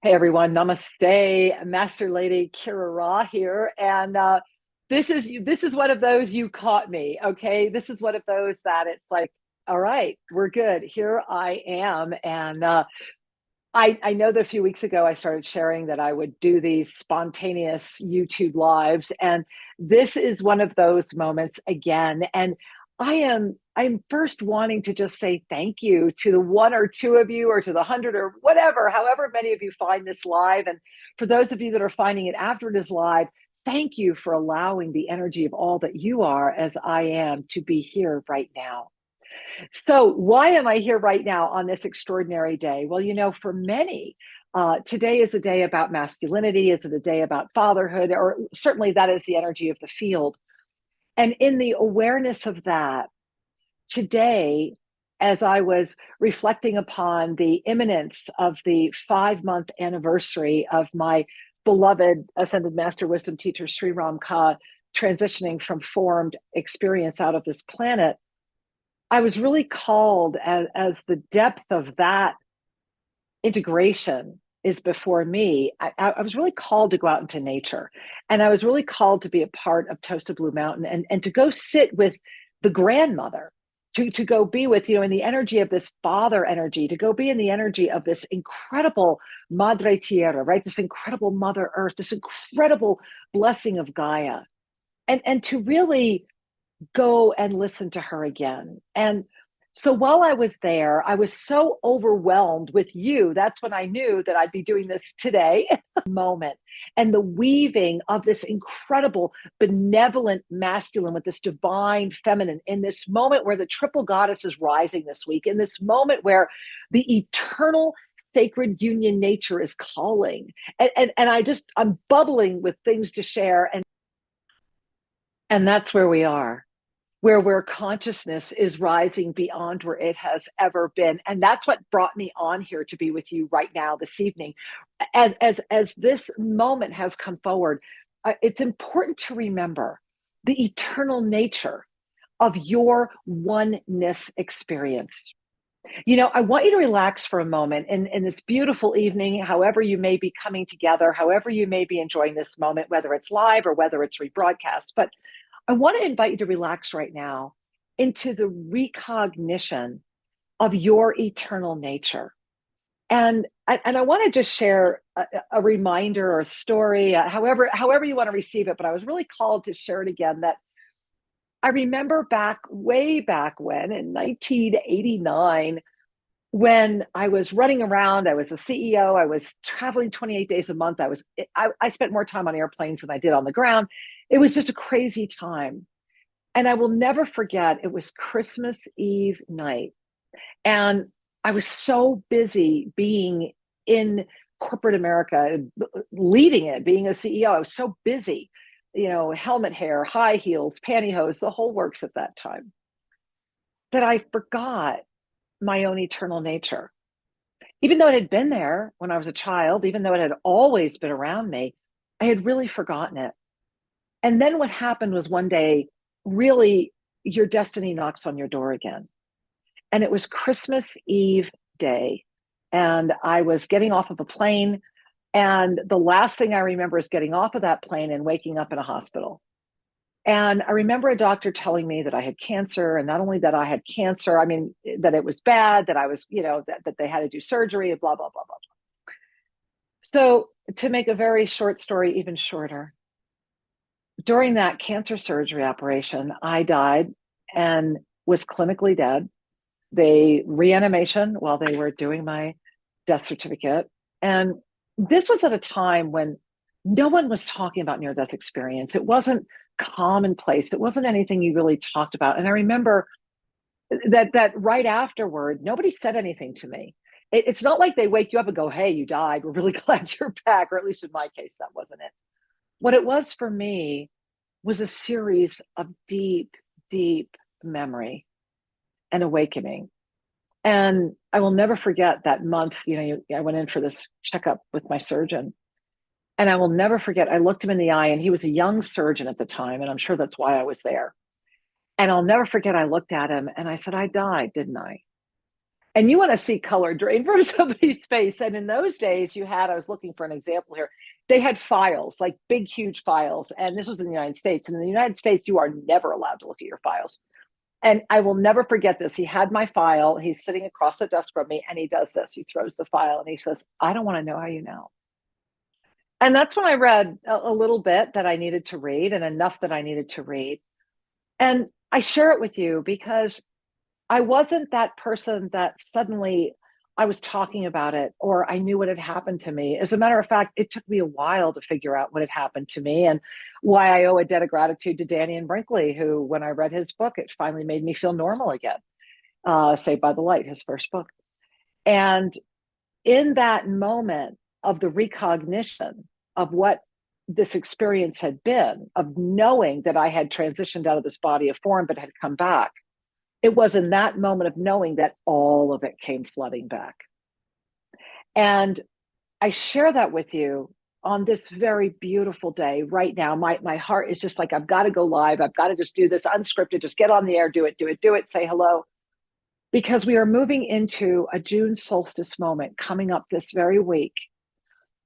Hey everyone, namaste. Master Lady Kira Ra here, and this is one of those you caught me. Okay, this is one of those that it's like, all right, we're good. Here I am, and I know that a few weeks ago I started sharing that I would do these spontaneous YouTube lives, and this is one of those moments again. And I'm first wanting to just say thank you to the one or two of you, or to the 100 or whatever, however many of you find this live. And for those of you that are finding it after it is live, thank you for allowing the energy of all that you are as I am to be here right now. So, why am I here right now on this extraordinary day? Well, for many, today is a day about masculinity. Is it a day about fatherhood? Or certainly that is the energy of the field. And in the awareness of that, today, as I was reflecting upon the imminence of the 5-month anniversary of my beloved Ascended Master Wisdom Teacher Sri Ram Ka transitioning from formed experience out of this planet, I was really called, as the depth of that integration is before me. I was really called to go out into nature. And I was really called to be a part of Tosa Blue Mountain, and to go sit with the grandmother, to go be with, in the energy of this father energy, to go be in the energy of this incredible Madre Tierra, right? This incredible Mother Earth, this incredible blessing of Gaia. And to really go and listen to her again. And so while I was there, I was so overwhelmed with you. That's when I knew that I'd be doing this today moment. And the weaving of this incredible benevolent masculine with this divine feminine in this moment where the triple goddess is rising this week, in this moment where the eternal sacred union nature is calling. And I'm bubbling with things to share. And that's where we are, where consciousness is rising beyond where it has ever been. And that's what brought me on here to be with you right now this evening. As this moment has come forward, it's important to remember the eternal nature of your oneness experience. I want you to relax for a moment in this beautiful evening, however you may be coming together, however you may be enjoying this moment, whether it's live or whether it's rebroadcast. But I want to invite you to relax right now into the recognition of your eternal nature. And I want to just share a reminder or a story, however you want to receive it. But I was really called to share it again, that I remember way back when, in 1989, when I was running around. I was a CEO. I was traveling 28 days a month. I spent more time on airplanes than I did on the ground. It was just a crazy time. And I will never forget, it was Christmas Eve night. And I was so busy being in corporate America, leading it, being a CEO. I was so busy, helmet hair, high heels, pantyhose, the whole works at that time, that I forgot my own eternal nature. Even though it had been there when I was a child, even though it had always been around me, I had really forgotten it. And then what happened was, one day, really, your destiny knocks on your door again. And it was Christmas Eve day. And I was getting off of a plane. And the last thing I remember is getting off of that plane and waking up in a hospital. And I remember a doctor telling me that I had cancer. And not only that I had cancer, I mean, that it was bad, that I was, that they had to do surgery, and blah, blah, blah, blah. So to make a very short story even shorter, during that cancer surgery operation, I died and was clinically dead. They reanimation while they were doing my death certificate. And this was at a time when no one was talking about near-death experience. It wasn't commonplace. It wasn't anything you really talked about. And I remember that right afterward, nobody said anything to me. It's not like they wake you up and go, "Hey, you died. We're really glad you're back." Or at least in my case, that wasn't it. What it was for me was a series of deep, deep memory and awakening. And I will never forget that month. I went in for this checkup with my surgeon. And I will never forget, I looked him in the eye, and he was a young surgeon at the time. And I'm sure that's why I was there. And I'll never forget, I looked at him and I said, "I died, didn't I?" And you want to see color drain from somebody's face. And in those days, I was looking for an example here. They had files, like big, huge files. And this was in the United States. And in the United States, you are never allowed to look at your files. And I will never forget this. He had my file. He's sitting across the desk from me, and he does this. He throws the file and he says, I don't want to know how you know. And that's when I read a little bit that I needed to read, and enough that I needed to read. And I share it with you because I wasn't that person that suddenly I was talking about it or I knew what had happened to me. As a matter of fact, it took me a while to figure out what had happened to me, and why I owe a debt of gratitude to Danny and Brinkley, who, when I read his book, it finally made me feel normal again. Saved by the Light, his first book. And in that moment of the recognition of what this experience had been, of knowing that I had transitioned out of this body of form but had come back, it was in that moment of knowing that all of it came flooding back. And I share that with you on this very beautiful day right now. My heart is just like, I've got to go live. I've got to just do this unscripted, just get on the air, do it, say hello. Because we are moving into a June solstice moment coming up this very week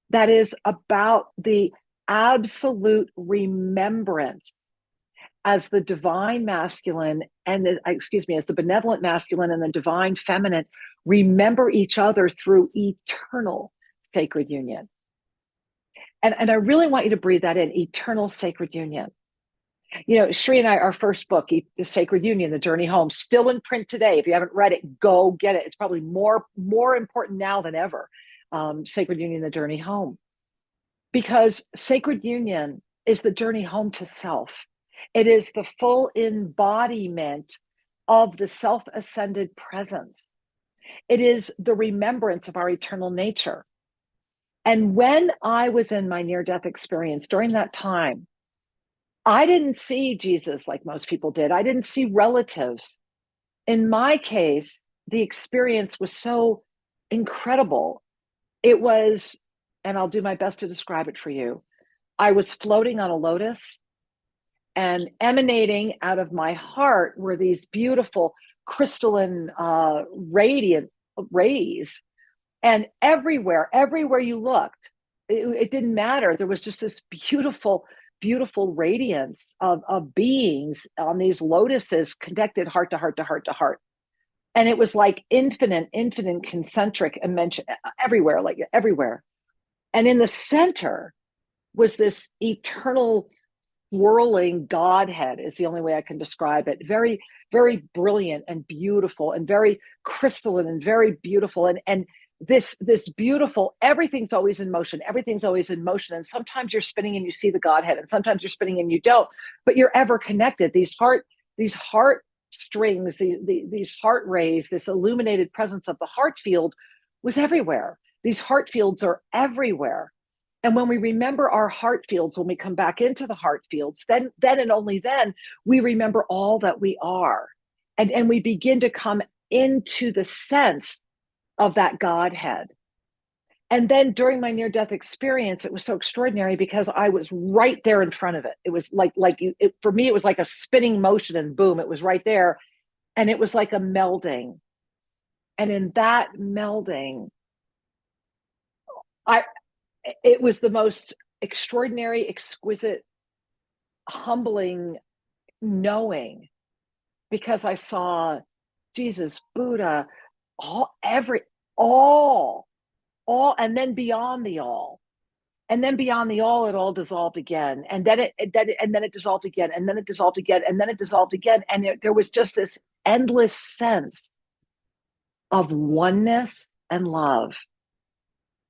that is about the absolute remembrance as the divine masculine and as the benevolent masculine and the divine feminine remember each other through eternal sacred union. And I really want you to breathe that in, eternal sacred union. You know, Shri and I, our first book, The Sacred Union, The Journey Home, still in print today. If you haven't read it, go get it. It's probably more important now than ever. Sacred Union, The Journey Home. Because sacred union is the journey home to self. It is the full embodiment of the self-ascended presence. It is the remembrance of our eternal nature. And when I was in my near-death experience, during that time, I didn't see Jesus like most people did. I didn't see relatives. In my case, the experience was so incredible. It was, and I'll do my best to describe it for you, I was floating on a lotus, and emanating out of my heart were these beautiful crystalline radiant rays. And everywhere you looked, it didn't matter. There was just this beautiful radiance of beings on these lotuses connected heart to heart to heart to heart. And it was like infinite concentric everywhere, like everywhere. And in the center was this eternal whirling Godhead, is the only way I can describe it. Very, very brilliant and beautiful and very crystalline and very beautiful. And this beautiful, everything's always in motion. Everything's always in motion. And sometimes you're spinning and you see the Godhead, and sometimes you're spinning and you don't, but you're ever connected. These heart strings, these heart rays, this illuminated presence of the heart field was everywhere. These heart fields are everywhere. And when we remember our heart fields, when we come back into the heart fields, then and only then, we remember all that we are. And we begin to come into the sense of that Godhead. And then during my near-death experience, it was so extraordinary because I was right there in front of it. It was for me, it was like a spinning motion, and boom, it was right there. And it was like a melding. And in that melding, it was the most extraordinary, exquisite, humbling knowing, because I saw Jesus, Buddha, all, and then beyond the all. And then beyond the all, it all dissolved again. And then it dissolved again. And then it dissolved again. And then it dissolved again. And there was just this endless sense of oneness and love,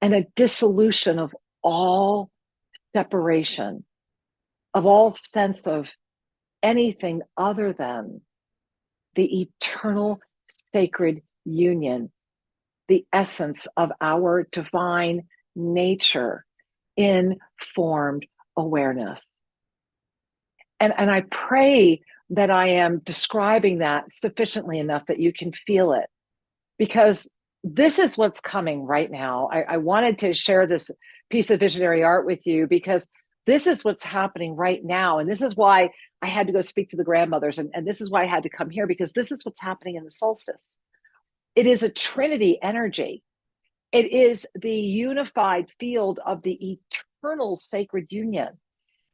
and a dissolution of all separation, of all sense of anything other than the eternal sacred union, the essence of our divine nature in formed awareness. And I pray that I am describing that sufficiently enough that you can feel it, because this is what's coming right now. I wanted to share this piece of visionary art with you because this is what's happening right now. And this is why I had to go speak to the grandmothers. And this is why I had to come here, because this is what's happening in the solstice. It is a Trinity energy. It is the unified field of the eternal sacred union.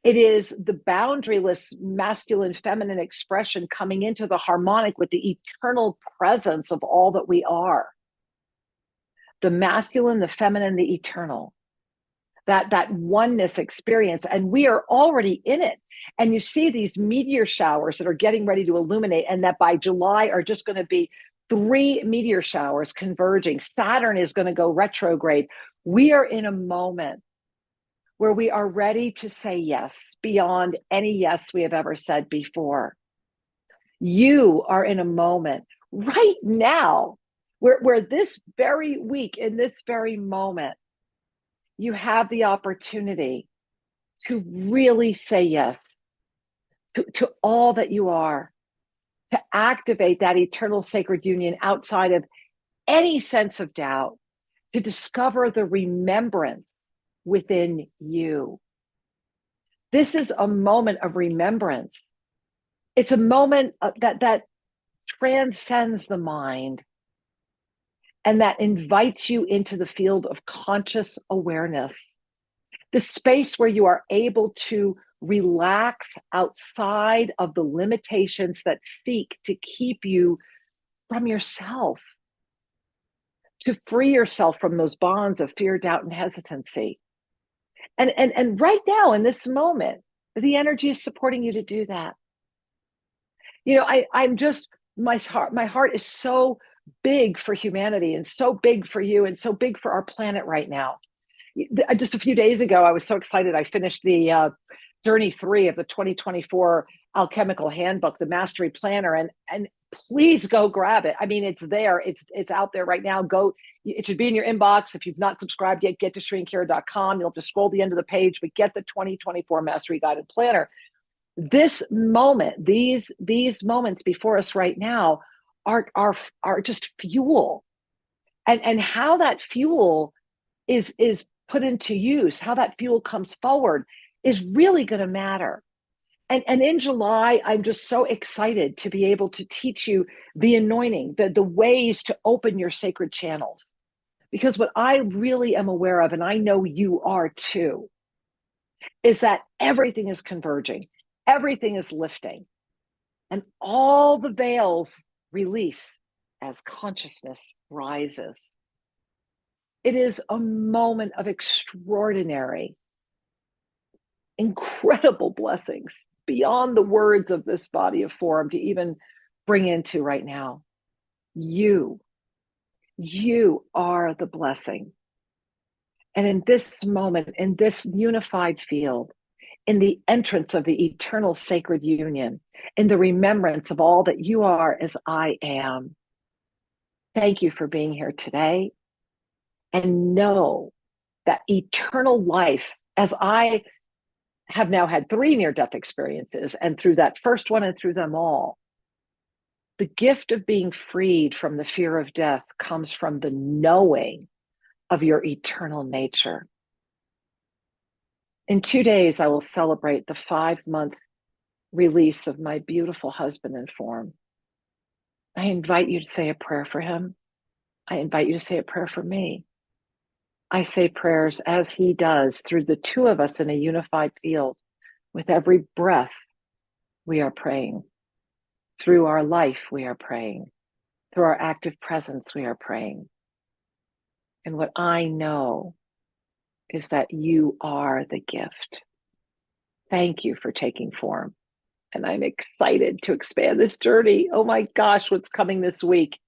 It is the boundaryless masculine feminine expression coming into the harmonic with the eternal presence of all that we are. The masculine, the feminine, the eternal. That oneness experience, and we are already in it. And you see these meteor showers that are getting ready to illuminate, and that by July are just going to be 3 meteor showers converging. Saturn is going to go retrograde. We are in a moment where we are ready to say yes beyond any yes we have ever said before. You are in a moment right now where this very week, in this very moment, you have the opportunity to really say yes to all that you are, to activate that eternal sacred union outside of any sense of doubt, to discover the remembrance within you. This is a moment of remembrance. It's a moment that transcends the mind and that invites you into the field of conscious awareness, the space where you are able to relax outside of the limitations that seek to keep you from yourself, to free yourself from those bonds of fear, doubt, and hesitancy. And right now, in this moment, the energy is supporting you to do that. You know, I'm just, my heart is so big for humanity and so big for you and so big for our planet right now. Just a few days ago, I was so excited. I finished the Journey 3 of the 2024 Alchemical Handbook, the Mastery Planner, and please go grab it. I mean, it's there. It's out there right now. Go. It should be in your inbox. If you've not subscribed yet, get to ShriNkira.com. You'll have to scroll the end of the page, but get the 2024 Mastery Guided Planner. This moment, these moments before us right now are just fuel, and how that fuel is put into use, how that fuel comes forward is really going to matter. And in July, I'm just so excited to be able to teach you the anointing, the ways to open your sacred channels. Because what I really am aware of, and I know you are too, is that everything is converging, everything is lifting, and all the veils release as consciousness rises. It is a moment of extraordinary, incredible blessings beyond the words of this body of form to even bring into right now. You are the blessing. And in this moment, in this unified field, in the entrance of the eternal sacred union, in the remembrance of all that you are as I am, thank you for being here today. And know that eternal life, as I have now had 3 near-death experiences, and through that first one and through them all, the gift of being freed from the fear of death comes from the knowing of your eternal nature. In 2 days, I will celebrate the 5-month release of my beautiful husband in form. I invite you to say a prayer for him. I invite you to say a prayer for me. I say prayers as he does through the 2 of us in a unified field. With every breath, we are praying. Through our life, we are praying. Through our active presence, we are praying. And what I know is that you are the gift. Thank you for taking form. And I'm excited to expand this journey. Oh my gosh, what's coming this week?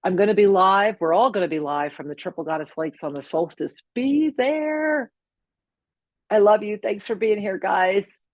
I'm going to be live. We're all going to be live from the Triple Goddess Lakes on the Solstice. Be there. I love you. Thanks for being here, guys.